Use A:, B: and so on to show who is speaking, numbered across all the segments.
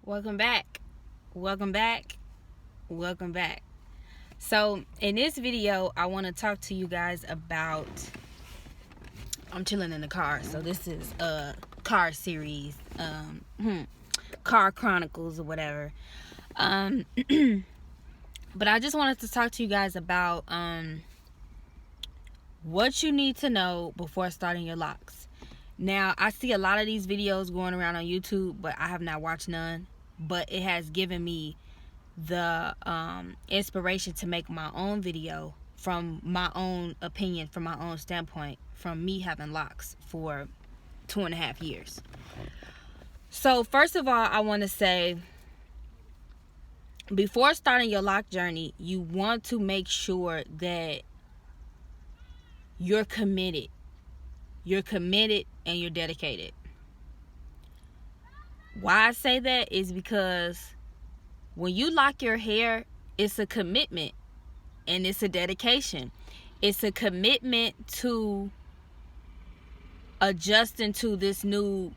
A: Welcome back. Welcome back. Welcome back. So, in this video, I want to talk to you guys about. I'm chilling in the car, so this is a car series, car chronicles or whatever. But I just wanted to talk to you guys about what you need to know before starting your locks. Now, I see a lot of these videos going around on YouTube, but I have not watched none. But it has given me the inspiration to make my own video from my own opinion, from my own standpoint, from me having locks for 2.5 years. So first of all, I want to say, before starting your lock journey, you want to make sure that you're committed. You're committed and you're dedicated. Why I say that is because when you lock your hair, it's a commitment and it's a dedication. It's a commitment to adjusting to this new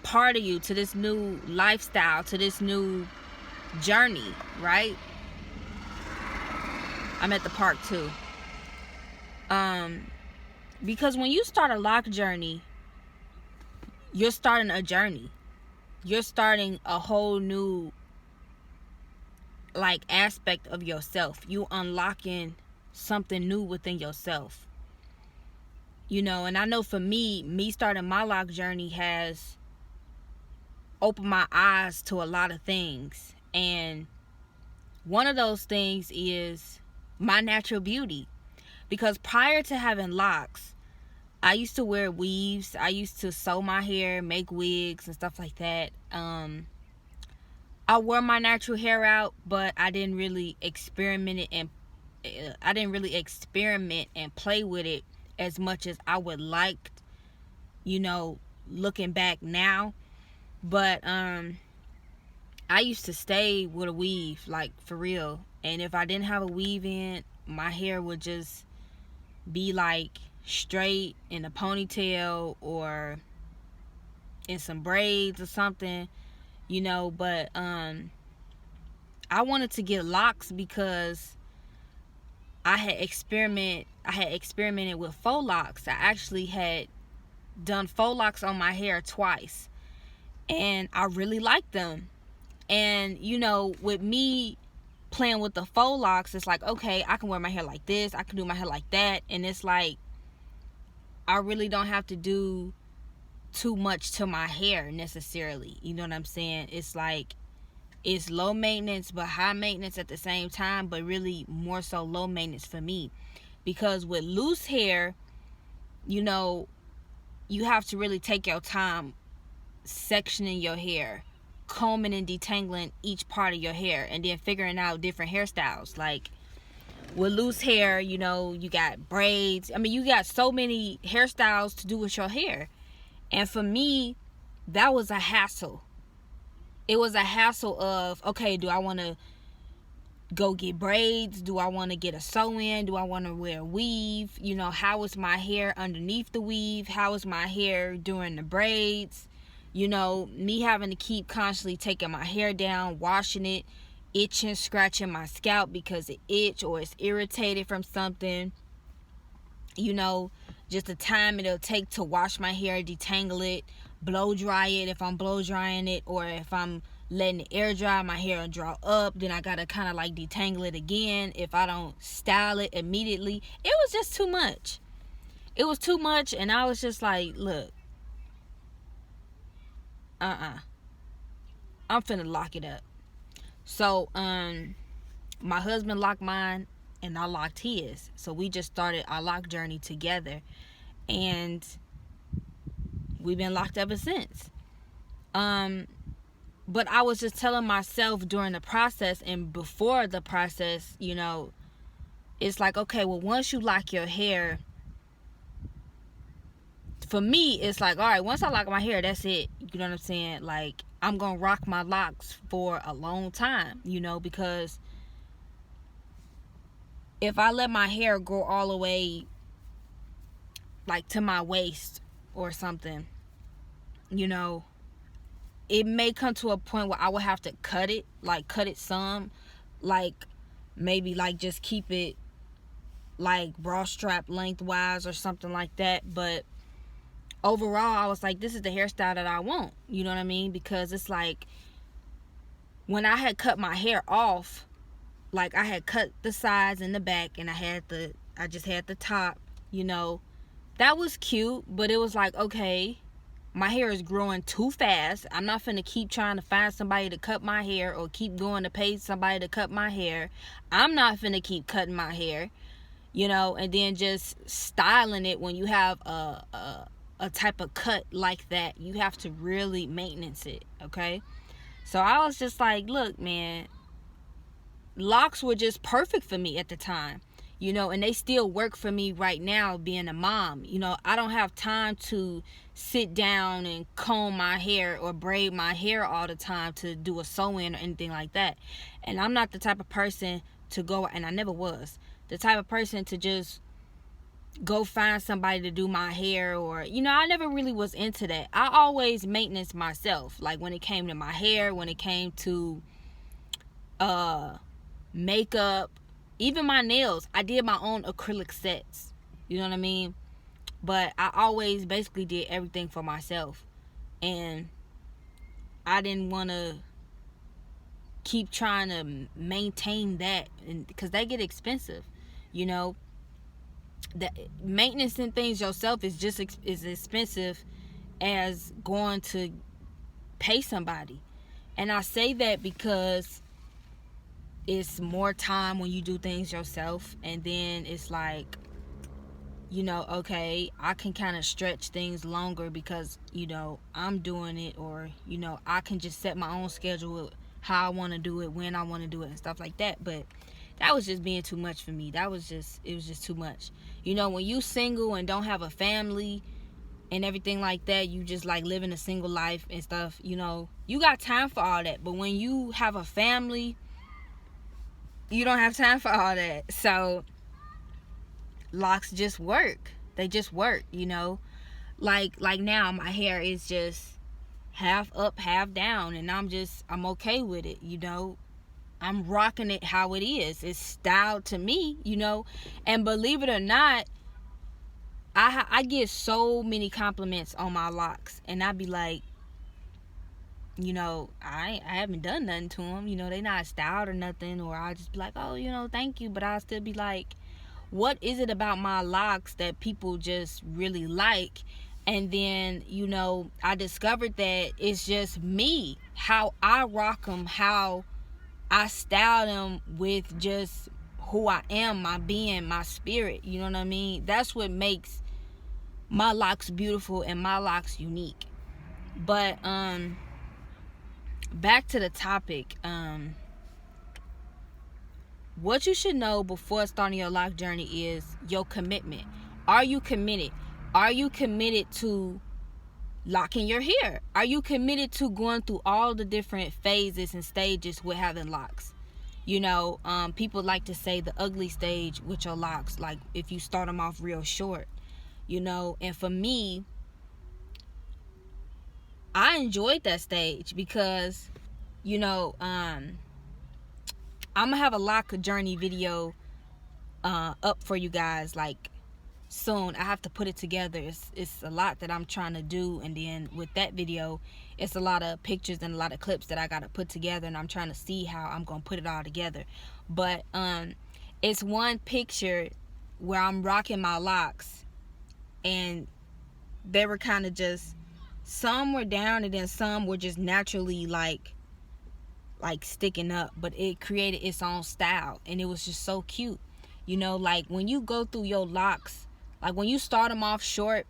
A: part of you, to this new lifestyle, to this new journey, right? I'm at the park too. Because when you start a lock journey, you're starting a journey. You're starting a whole new aspect of yourself. You unlocking something new within yourself. And I know for me starting my lock journey has opened my eyes to a lot of things. And one of those things is my natural beauty. Because prior to having locks, I used to wear weaves. I used to sew my hair, make wigs and stuff like that. I wore my natural hair out, but I didn't really experiment and play with it as much as I would like, looking back now. But I used to stay with a weave, for real. And if I didn't have a weave in, my hair would just be straight in a ponytail or in some braids or something, but I wanted to get locks because I had experimented with faux locks. I actually had done faux locks on my hair twice, and I really liked them. And with me playing with the faux locks, it's okay, I can wear my hair like this, I can do my hair like that, and it's I really don't have to do too much to my hair necessarily. You know what I'm saying? It's it's low maintenance but high maintenance at the same time, but really more so low maintenance for me. Because with loose hair, you have to really take your time sectioning your hair, combing and detangling each part of your hair, and then figuring out different hairstyles. With loose hair, you got braids. You got so many hairstyles to do with your hair. And for me, that was a hassle. It was a hassle of, okay, do I want to go get braids? Do I want to get a sew-in? Do I want to wear a weave? How is my hair underneath the weave? How is my hair during the braids? Me having to keep constantly taking my hair down, washing it, itching, scratching my scalp because it itch or it's irritated from something. Just the time it'll take to wash my hair, detangle it, blow dry it if I'm blow drying it, or if I'm letting it air dry, my hair will draw up. Then I gotta kind of detangle it again if I don't style it immediately. It was just too much. It was too much, and I was just look, I'm finna lock it up. So my husband locked mine and I locked his. So we just started our lock journey together, and we've been locked ever since. But I was just telling myself during the process and before the process, it's okay, well, once you lock your hair, for me, it's all right, once I lock my hair, that's it. You know what I'm saying? I'm gonna rock my locks for a long time, because if I let my hair grow all the way to my waist or something, you know, it may come to a point where I would have to cut it some, like maybe like just keep it like bra strap lengthwise or something like that. But overall, I was like, this is the hairstyle that I want, you know what I mean? Because it's like, when I had cut my hair off, like I had cut the sides and the back, and I just had the top, you know, that was cute. But it was like, okay, my hair is growing too fast. I'm not finna keep trying to find somebody to cut my hair, or keep going to pay somebody to cut my hair. I'm not finna keep cutting my hair, you know, and then just styling it. When you have a type of cut like that, you have to really maintenance it, okay? So I was just like, look, man, locks were just perfect for me at the time, you know, and they still work for me right now, being a mom. You know, I don't have time to sit down and comb my hair or braid my hair all the time to do a sew-in or anything like that. And I'm not the type of person to go, and I never was the type of person to just go find somebody to do my hair, or, you know, I never really was into that. I always maintenance myself, like when it came to my hair, when it came to makeup, even my nails. I did my own acrylic sets, you know what I mean? But I always basically did everything for myself, and I didn't want to keep trying to maintain that, and because they get expensive, you know. The maintenance and things yourself is just as expensive as going to pay somebody. And I say that because it's more time when you do things yourself, and then it's like, you know, okay, I can kind of stretch things longer because, you know, I'm doing it, or, you know, I can just set my own schedule, how I want to do it, when I want to do it, and stuff like that. But that was just being too much for me. It was just too much. You know, when you single and don't have a family and everything like that, you just like living a single life and stuff, you know, you got time for all that. But when you have a family, you don't have time for all that. So locks just work. They just work, you know. Like now my hair is just half up, half down, and I'm okay with it, you know. I'm rocking it how it is. It's styled to me, you know. And believe it or not, I get so many compliments on my locks, and I be like, you know, I haven't done nothing to them, you know, they not styled or nothing. Or I just be like, oh, you know, thank you. But I'll still be like, what is it about my locks that people just really like? And then, you know, I discovered that it's just me, how I rock them, how I style them with just who I am, my being, my spirit, you know what I mean? That's what makes my locks beautiful and my locks unique. But back to the topic, what you should know before starting your lock journey is your commitment. Are you committed? Are you committed to locking your hair? Are you committed to going through all the different phases and stages with having locks? You know, people like to say the ugly stage with your locks, like if you start them off real short, you know. And for me, I enjoyed that stage because, you know, I'm gonna have a Locjourney video up for you guys like soon. I have to put it together. It's a lot that I'm trying to do, and then with that video, it's a lot of pictures and a lot of clips that I gotta put together, and I'm trying to see how I'm gonna put it all together. But it's one picture where I'm rocking my locks, and they were kind of just, some were down and then some were just naturally like sticking up, but it created its own style, and it was just so cute. You know, like when you go through your locks, like when you start them off short,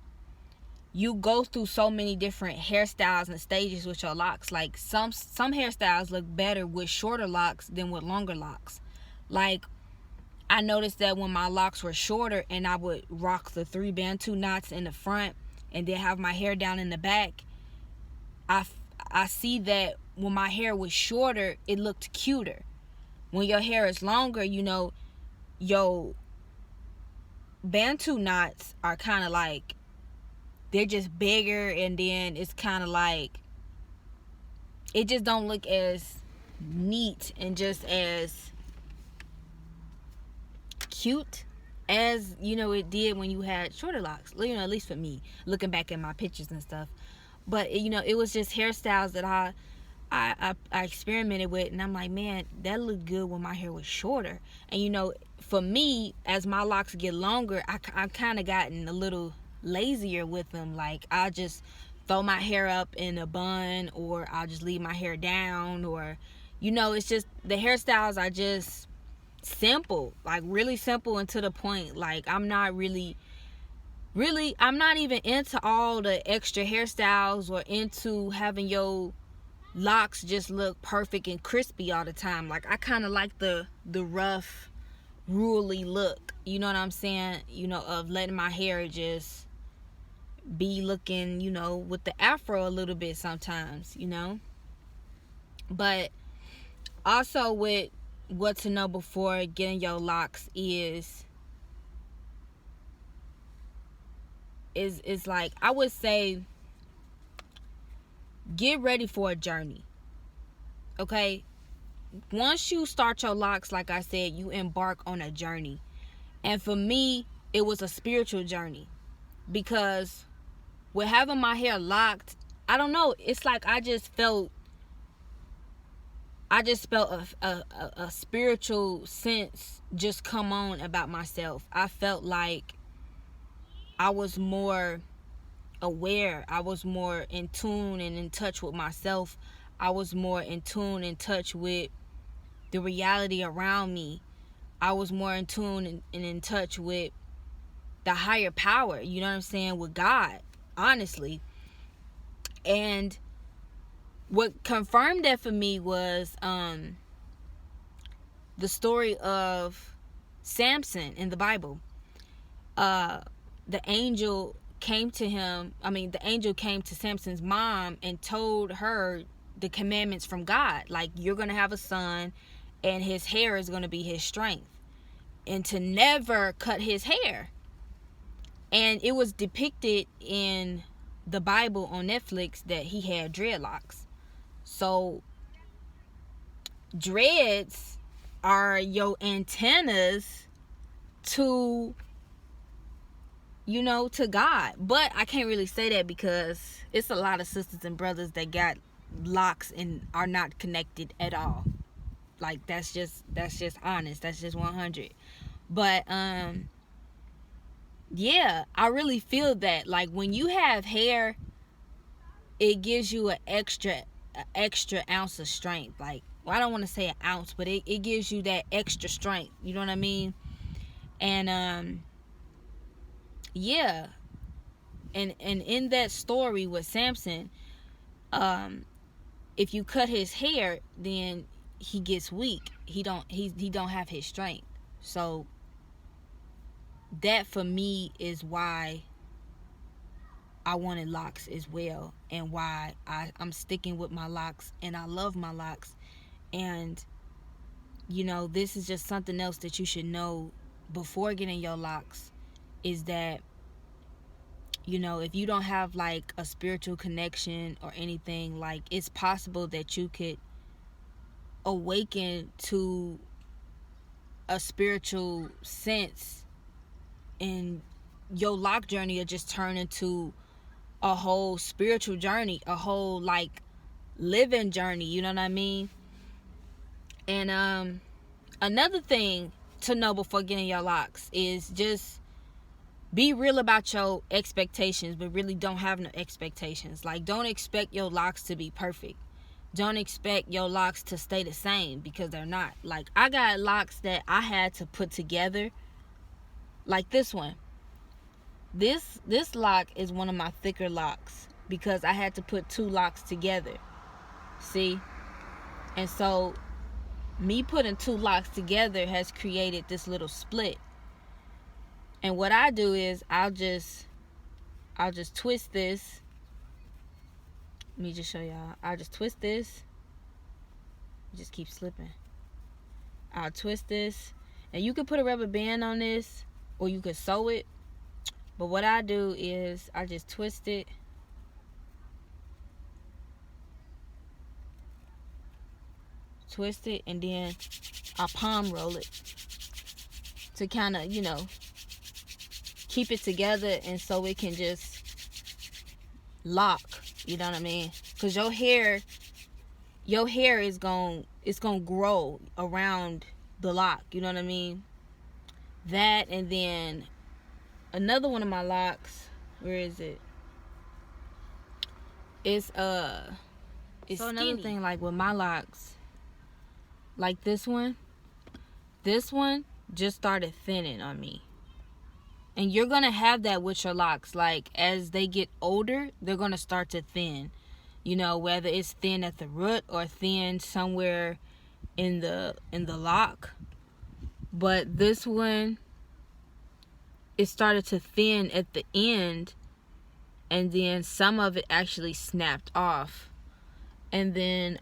A: you go through so many different hairstyles and stages with your locks. Like some hairstyles look better with shorter locks than with longer locks. Like I noticed that when my locks were shorter and I would rock the 3 bantu knots in the front and then have my hair down in the back, I see that when my hair was shorter, it looked cuter. When your hair is longer, you know, your bantu knots are kind of like they're just bigger, and then it's kind of like, it just don't look as neat and just as cute as, you know, it did when you had shorter locks, you know, at least for me, looking back at my pictures and stuff. But you know, it was just hairstyles that I experimented with, and I'm like, man, that looked good when my hair was shorter. And you know, for me, as my locks get longer, I kind of gotten a little lazier with them. Like, I just throw my hair up in a bun, or I'll just leave my hair down, or, you know, it's just, the hairstyles are just simple, like really simple and to the point. Like, I'm not I'm not even into all the extra hairstyles or into having your locks just look perfect and crispy all the time. Like, I kind of like the rough, ruly look, you know what I'm saying, you know, of letting my hair just be looking, you know, with the afro a little bit sometimes, you know. But also, with what to know before getting your locks is like, I would say, get ready for a journey. Okay, once you start your locks, like I said, you embark on a journey. And for me, it was a spiritual journey, because with having my hair locked, I don't know, it's like I just felt a spiritual sense just come on about myself. I felt like I was more aware. I was more in tune and in touch with myself. I was more in tune and touch with the reality around me. I was more in tune and in touch with the higher power, you know what I'm saying, with God, honestly. And what confirmed that for me was the story of Samson in the Bible. The angel came to Samson's mom and told her the commandments from God. Like, you're going to have a son, and his hair is going to be his strength, and to never cut his hair. And it was depicted in the Bible on Netflix that he had dreadlocks. So dreads are your antennas to, you know, to God. But I can't really say that, because it's a lot of sisters and brothers that got locks and are not connected at all. Like, that's just honest. That's just 100. But yeah, I really feel that, like, when you have hair, it gives you an extra ounce of strength. Like, well, I don't want to say an ounce, but it gives you that extra strength, you know what I mean? And yeah, and in that story with Samson, if you cut his hair, then he gets weak. He don't have his strength. So that for me is why I wanted locks as well, and why I'm sticking with my locks, and I love my locks. And you know, this is just something else that you should know before getting your locks, is that, you know, if you don't have like a spiritual connection or anything, like, it's possible that you could awaken to a spiritual sense, and your lock journey will just turn into a whole spiritual journey, a whole like living journey, you know what I mean? And another thing to know before getting your locks is just be real about your expectations, but really don't have no expectations. Like, don't expect your locks to be perfect. Don't expect your locks to stay the same, because they're not. Like, I got locks that I had to put together, like this one. This lock is one of my thicker locks, because I had to put two locks together. See? And so me putting two locks together has created this little split. And what I do is I'll just twist this. Let me just show y'all. I'll just twist this. It just keeps slipping. I'll twist this. And you can put a rubber band on this, or you can sew it. But what I do is I just twist it. And then I palm roll it to kind of, you know, keep it together, and so it can just lock, you know what I mean? Because your hair is gonna grow around the lock, you know what I mean? That, and then another one of my locks, where is it? It's so another thing, like with my locks, like this one just started thinning on me. And you're gonna have that with your locks. Like, as they get older, they're gonna start to thin. You know, whether it's thin at the root or thin somewhere in the lock. But this one, it started to thin at the end, and then some of it actually snapped off. And then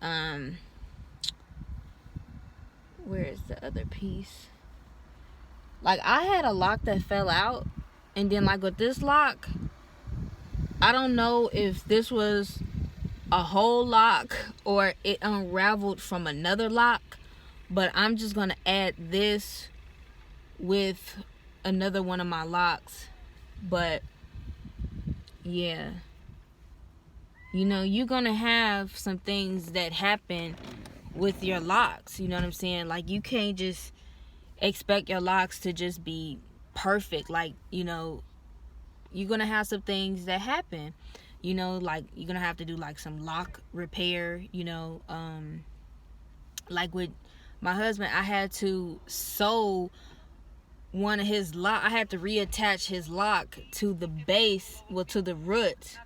A: where is the other piece? Like, I had a lock that fell out, and then like with this lock, I don't know if this was a whole lock or it unraveled from another lock, but I'm just gonna add this with another one of my locks. But yeah, you know, you're gonna have some things that happen with your locks, you know what I'm saying? Like, you can't just expect your locks to just be perfect. Like, you know, you're gonna have some things that happen, you know, like you're gonna have to do like some lock repair, you know. Like with my husband, I had to sew one of his lock. I had to reattach his lock to the base, well, to the root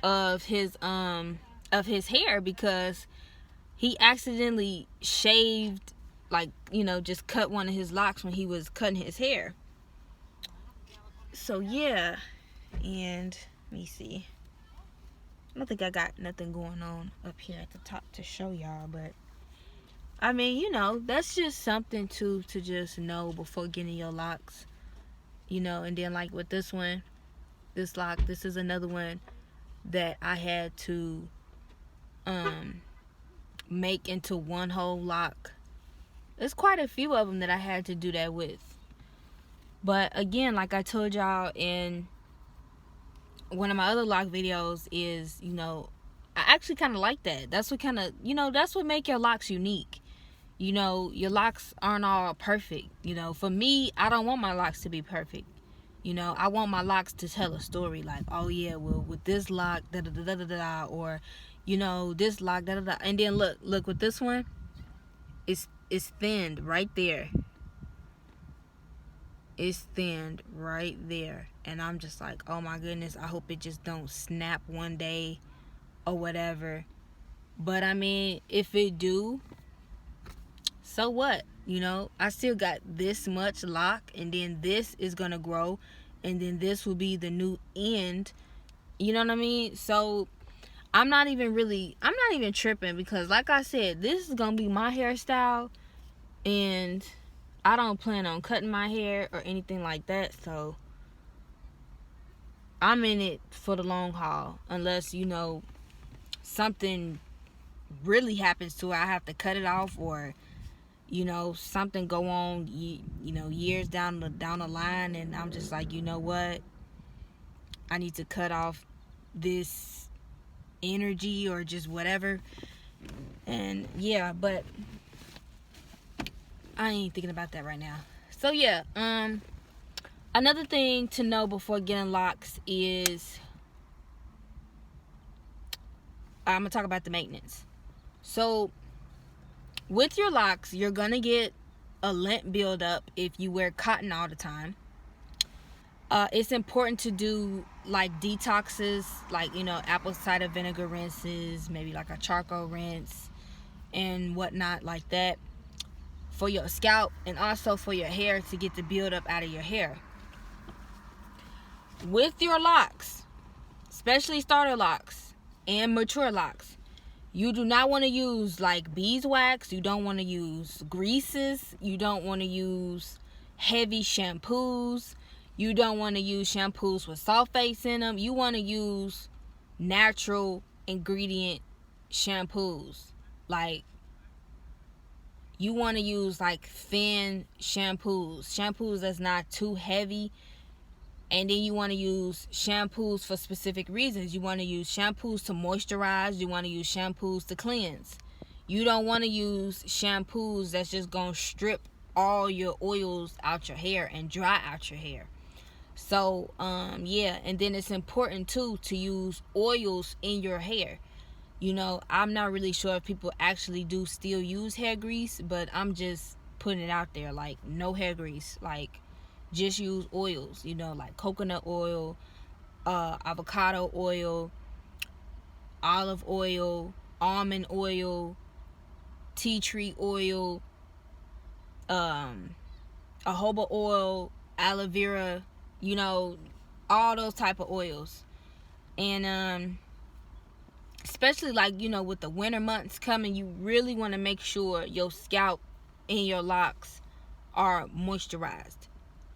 A: of his hair, because he accidentally shaved, like, you know, just cut one of his locks when he was cutting his hair. So yeah, and let me see. I don't think I got nothing going on up here at the top to show y'all, but I mean, you know, that's just something to just know before getting your locks, you know. And then like with this one, this lock, this is another one that I had to make into one whole lock. There's quite a few of them that I had to do that with. But again, like I told y'all in one of my other lock videos, is, you know, I actually kind of like that. That's what kind of, you know, that's what make your locks unique. You know, your locks aren't all perfect. You know, for me, I don't want my locks to be perfect. You know, I want my locks to tell a story. Like, oh yeah, well, with this lock, da da da da da da, or, you know, this lock, da da da. And then look with this one, it's thinned right there. It's thinned right there, and I'm just like, oh my goodness, I hope it just don't snap one day or whatever. But I mean, if it do, so what? You know, I still got this much lock, and then this is gonna grow, and then this will be the new end. You know what I mean? So I'm not even tripping, because like I said, this is gonna be my hairstyle, and I don't plan on cutting my hair or anything like that. So I'm in it for the long haul, unless, you know, something really happens to it. I have to cut it off, or, you know, something go on, you know, years down the line, and I'm just like, you know what, I need to cut off this energy or just whatever. And yeah, but I ain't thinking about that right now. So yeah, another thing to know before getting locks is, I'm gonna talk about the maintenance. So with your locks, you're gonna get a lint buildup if you wear cotton all the time. It's important to do like detoxes, like, you know, apple cider vinegar rinses, maybe like a charcoal rinse and whatnot like that, for your scalp and also for your hair, to get the buildup out of your hair. With your locks, especially starter locks and mature locks, you do not want to use like beeswax. You don't want to use greases. You don't want to use heavy shampoos. You don't want to use shampoos with sulfates in them. You want to use natural ingredient shampoos. Like, you want to use like thin shampoos that's not too heavy. And then you want to use shampoos for specific reasons. You want to use shampoos to moisturize. You want to use shampoos to cleanse. You don't want to use shampoos that's just going to strip all your oils out your hair and dry out your hair. So, yeah. And then it's important, too, to use oils in your hair. You know, I'm not really sure if people actually do still use hair grease, but I'm just putting it out there. Like, no hair grease. Like, just use oils, you know, like coconut oil, avocado oil, olive oil, almond oil, tea tree oil, jojoba oil, aloe vera, you know, all those type of oils. And especially like, you know, with the winter months coming, you really want to make sure your scalp and your locks are moisturized.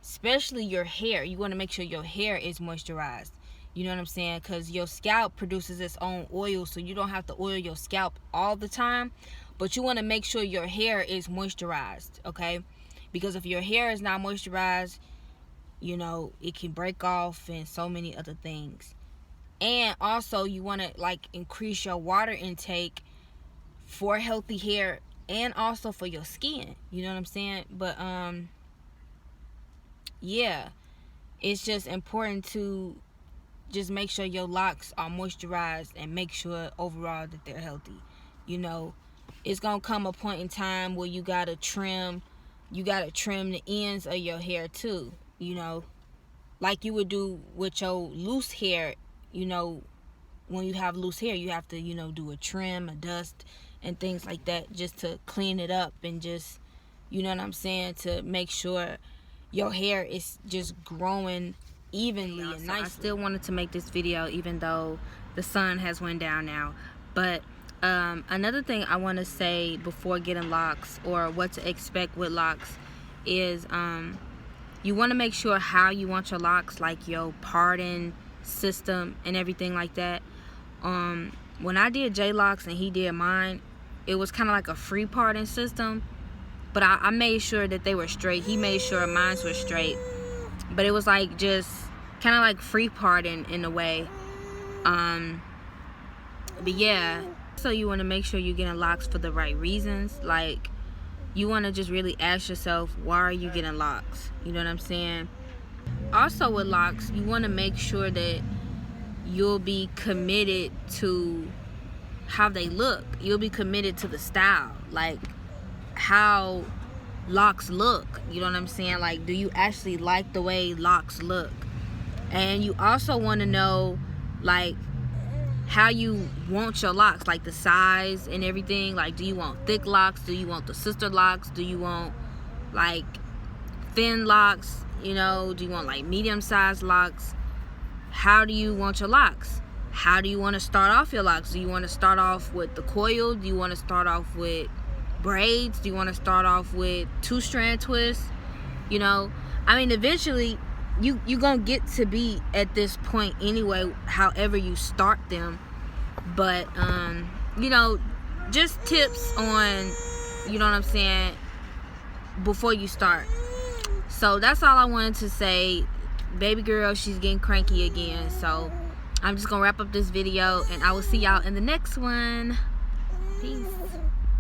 A: Especially your hair. You want to make sure your hair is moisturized. You know what I'm saying? Because your scalp produces its own oil, so you don't have to oil your scalp all the time. But you want to make sure your hair is moisturized, okay? Because if your hair is not moisturized, you know, it can break off and so many other things. And also, you want to, like, increase your water intake for healthy hair and also for your skin. You know what I'm saying? But, yeah, it's just important to just make sure your locks are moisturized and make sure overall that they're healthy. You know, it's gonna come a point in time where you gotta trim the ends of your hair too, you know, like you would do with your loose hair. You know, when you have loose hair, you have to, you know, do a trim, a dust, and things like that, just to clean it up and just, you know what I'm saying, to make sure your hair is just growing evenly and nicely. I still wanted to make this video even though the sun has went down now. But another thing I want to say before getting locks, or what to expect with locks, is you want to make sure how you want your locks, like your parting system and everything like that. When I did J-Locks and he did mine, it was kind of like a free parting system. But I made sure that they were straight. He made sure mine were straight. But it was like just kind of like free parting in a way. But yeah. So you want to make sure you're getting locks for the right reasons. Like, you want to just really ask yourself, why are you getting locks? You know what I'm saying? Also with locks, you want to make sure that you'll be committed to how they look. You'll be committed to the style. Like, how locks look, you know what I'm saying? Like, do you actually like the way locks look? And you also want to know, like, how you want your locks, like the size and everything. Like, do you want thick locks? Do you want the sister locks? Do you want like thin locks? You know, do you want like medium-sized locks? How do you want your locks? How do you want to start off your locks? Do you want to start off with the coil? Do you want to start off with braids? Do you want to start off with 2-strand twists? You know, I mean, eventually you gonna get to be at this point anyway, however you start them. But you know, just tips on, you know what I'm saying, before you start. So that's all I wanted to say. Baby girl, she's getting cranky again, so I'm just gonna wrap up this video, and I will see y'all in the next one. Peace.